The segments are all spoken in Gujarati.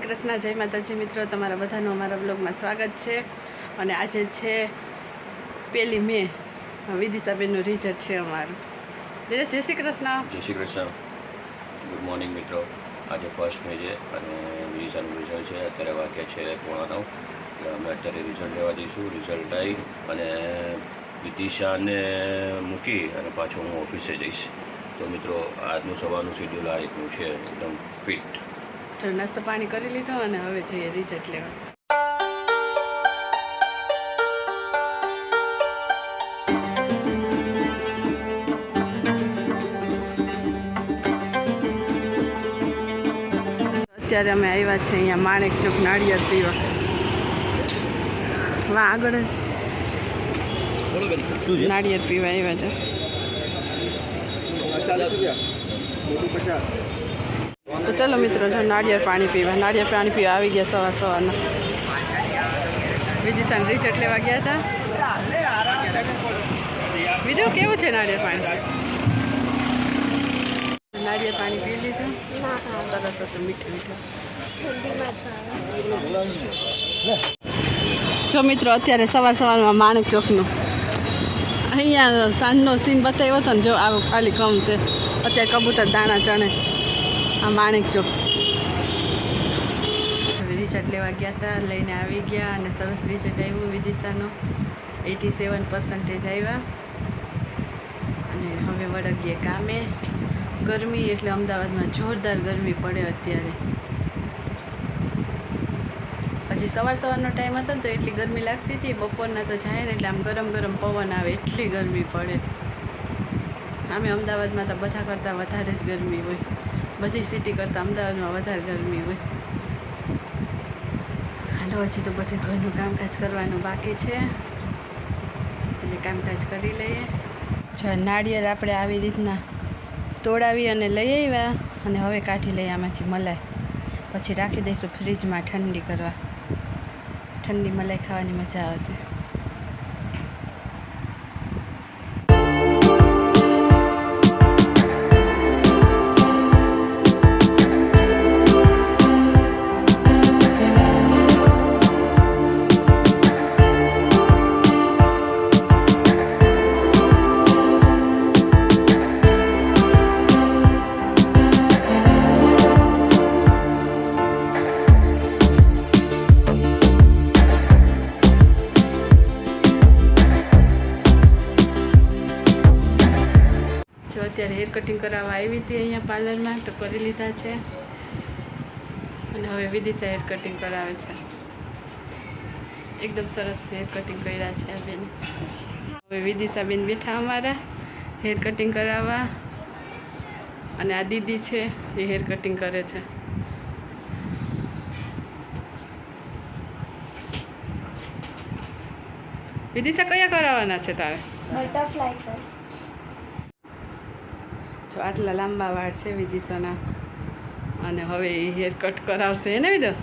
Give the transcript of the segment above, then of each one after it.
કૃષ્ણ, જય માતાજી મિત્રો, તમારા બધાનું અમારા બ્લોગમાં સ્વાગત છે. અને આજે છે 1 મે, વિદિશાબેનનું રિઝલ્ટ છે અમારું. દિનેશ, જય શ્રી કૃષ્ણ. જય શ્રી કૃષ્ણ. ગુડ મોર્નિંગ મિત્રો. આજે 1 મે છે અને વિદિશાનું રિઝલ્ટ છે. અત્યારે વાગ્યા છે 8:45. એટલે અમે અત્યારે રિઝલ્ટ લેવા જઈશું. રિઝલ્ટ આવી અને વિદિશાને મૂકી અને પાછું હું ઓફિસે જઈશ. તો મિત્રો, આજનું સવારનું શેડ્યુલ આ રીતનું છે, એકદમ ફિટ. જો નાસ્તો પાણી કરી લીધો અને હવે જઈએ રિઝલ્ટ લેવા. અત્યારે અમે આવ્યા છે અહીંયા માણેક ચોક નાળિયેર પીવા. વાહ, આગળ નાળિયેર પીવા આવ્યા છે. તો ચલો મિત્રો, જો નાળિયેર પાણી પીવા આવી ગયા સવારના. વિદિશાનું રિઝલ્ટ લેવા ગયા હતા. વિદુ, કેવું છે નાળિયેર પાણી? નાળિયેર પાણી પી લીધું. સરસ હતું, મીઠું મીઠું. જો મિત્રો, અત્યારે સવારમાં માણેક ચોકનું અહીંયા સાંજનો સીન બતાવ્યો હતો ને. જો આવું ખાલી કમ છે. અત્યારે કબૂતર દાણા ચણે. આ માણેક ચોક રિઝલ્ટ લેવા ગયા હતા, લઈને આવી ગયા અને સરસ રિઝલ્ટ આવ્યું વિદિશાનું. 87% આવ્યા અને હવે વળગીએ કામે. ગરમી એટલે અમદાવાદમાં જોરદાર ગરમી પડે અત્યારે. પછી સવારનો ટાઈમ હતો ને તો એટલી ગરમી લાગતી હતી. બપોરના તો જાય ને એટલે આમ ગરમ ગરમ પવન આવે, એટલી ગરમી પડે. આમે અમદાવાદમાં તો બધા કરતાં વધારે જ ગરમી હોય. બધી સિટી કરતાં અમદાવાદમાં વધારે ગરમી હોય. હાલો, હજી તો બધું ઘરનું કામકાજ કરવાનું બાકી છે, એટલે કામકાજ કરી લઈએ. જો નાળિયેર આપણે આવી રીતના તોડાવી અને લઈ આવ્યા અને હવે કાઢી લઈએ આમાંથી મલાઈ. પછી રાખી દઈશું ફ્રીજમાં ઠંડી કરવા. ઠંડી મલાઈ ખાવાની મજા આવશે. અત્યારે હેર કટિંગ કરાવવા આવી હતી અહીંયા પાર્લરમાં, તો કરી લીધા છે. અને હવે વિદિશા હેર કટિંગ કરાવે છે. એકદમ સરસ હેર કટિંગ કર્યા છે આ બેન. હવે વિદિશાબેન બેઠા અમારા હેર કટિંગ કરાવવા. અને આ દીદી છે એ હેર કટિંગ કરે છે. વિદિશા, કયા કરાવવાના છે તારે? બટરફ્લાય કર. જો આટલા લાંબા વાળ છે વિદિશાના, અને હવે એ હેર કટ કરાવશે એને વિદો.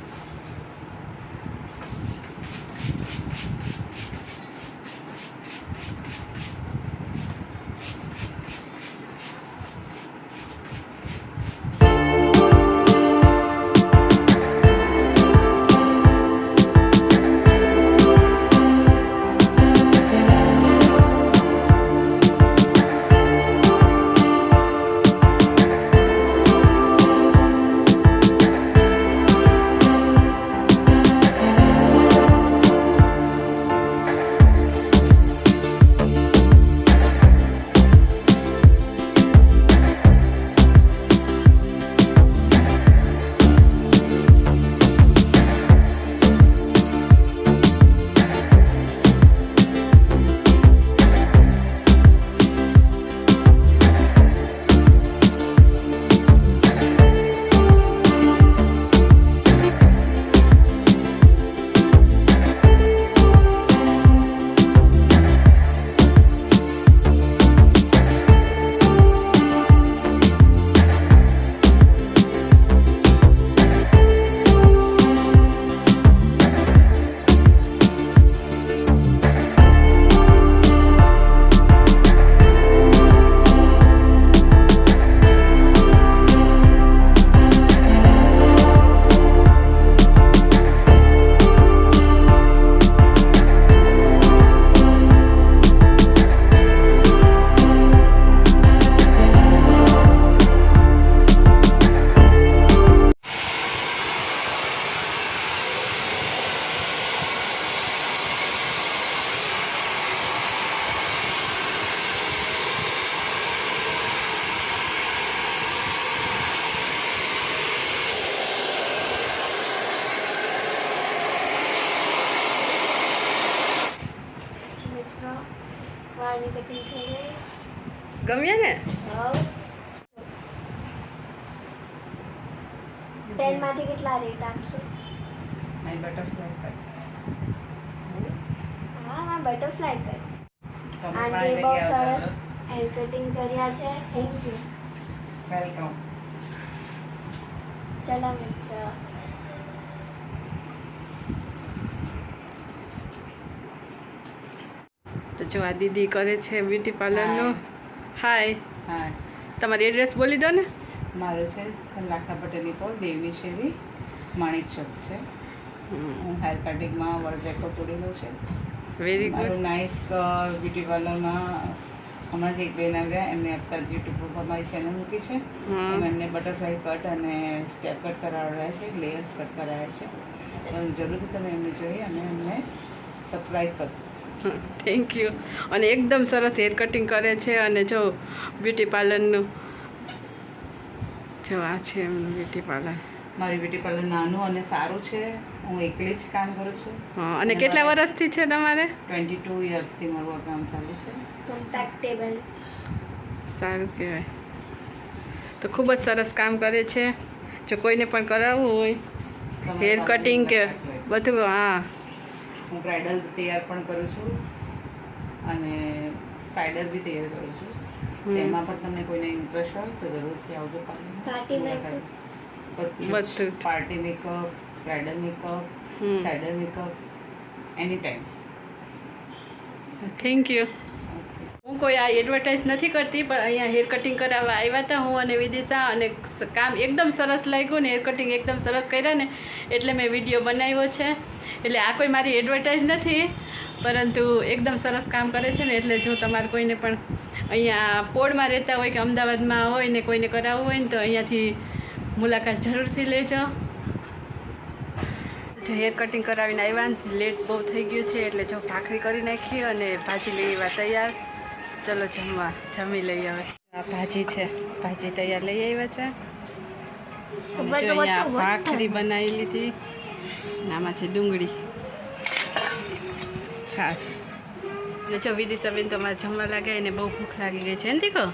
ગમ્યા ને? હવ 10 માંથી કેટલા રેટ આપશો? માય બટરફ્લાય કટ હા માં બટરફ્લાય કર. તમે આંટી બહુ સરસ હેર કટિંગ કર્યા છે. Thank you. વેલકમ. ચલો મિત્ર. તો જો આ દીદી કરે છે બ્યુટી પાર્લરનું. હાય, હા, તમારી એડ્રેસ બોલી દો ને. મારું છે લાખા પટેલી પર દેવની શેરી, માણિક ચોક છે. હું હેર કટિંગમાં વર્લ્ડ રેકોર્ડ તોડેલો છે. Very good. મારું નાઇસ બ્યુટી પાર્લરમાં હમણાં જ એક બેન આવ્યા, એમને અત્યારે યુટ્યુબ પર મારી ચેનલ મૂકી છે. એમાં એમને બટરફ્લાય કટ અને સ્ટેપ કટ કરાવ્યા છે, લેયર્સ કટ કરાવ્યા છે. તો જરૂરથી તમે એમને જોઈ અને એમને સબસ્ક્રાઈબ કરો. Thank you. અને એકદમ સરસ હેર કટિંગ કરે છે. અને જો બ્યુટી પાર્લરનું જો આ છે એમનું બ્યુટી પાર્લર. મારી બ્યુટી પાર્લર નાનું અને સારું છે. હું એકલી જ કામ કરું છું. હા, અને કેટલા વર્ષથી છે તમારે? 22 યર્સથી મારું આ કામ ચાલુ છે. કોમ્પેક્ટેબલ. સારું કહેવાય. તો ખૂબ જ સરસ કામ કરે છે. જો કોઈને પણ કરાવવું હોય હેર કટિંગ કે બધું. હા, હું બ્રાઇડલ તૈયાર પણ કરું છું અને સાઇડર બી તૈયાર કરું છું. એમાં પણ તમને કોઈને ઇન્ટરેસ્ટ હોય તો જરૂરથી આવજો. Party makeup. બધું. પાર્ટી મેકઅપ, બ્રાઇડલ મેકઅપ, સાઇડર makeup, any time. Thank you. હું કોઈ આ એડવર્ટાઇઝ નથી કરતી, પણ અહીંયા હેર કટિંગ કરાવવા આવ્યા હતા હું અને વિદિશા, અને કામ એકદમ સરસ લાગ્યું ને હેર કટિંગ એકદમ સરસ કર્યા ને એટલે મેં વિડીયો બનાવ્યો છે. એટલે આ કોઈ મારી એડવર્ટાઇઝ નથી, પરંતુ એકદમ સરસ કામ કરે છે ને. એટલે જો તમારે કોઈને પણ અહીંયા પોળમાં રહેતા હોય કે અમદાવાદમાં હોય ને કોઈને કરાવવું હોય ને તો અહીંયાથી મુલાકાત જરૂરથી લેજો. જો હેર કટિંગ કરાવીને આવ્યા, લેટ બહુ થઈ ગયું છે એટલે જો ભાખરી કરી નાખી અને ભાજી લઈ આવ્યા તૈયાર. ચલો જમવા જમી લઈએ હવે. આ ભાજી છે, ભાજી તૈયાર લઈ આવ્યા છે. અને જો અહીંયા ભાખરી બનાવી લીધી. આમાં છે ડુંગળી, છાશ. ને જો વિદિશાબેન તો મારે જમવા લાગે એને બહુ ભૂખ લાગી ગઈ છે ને દીકો.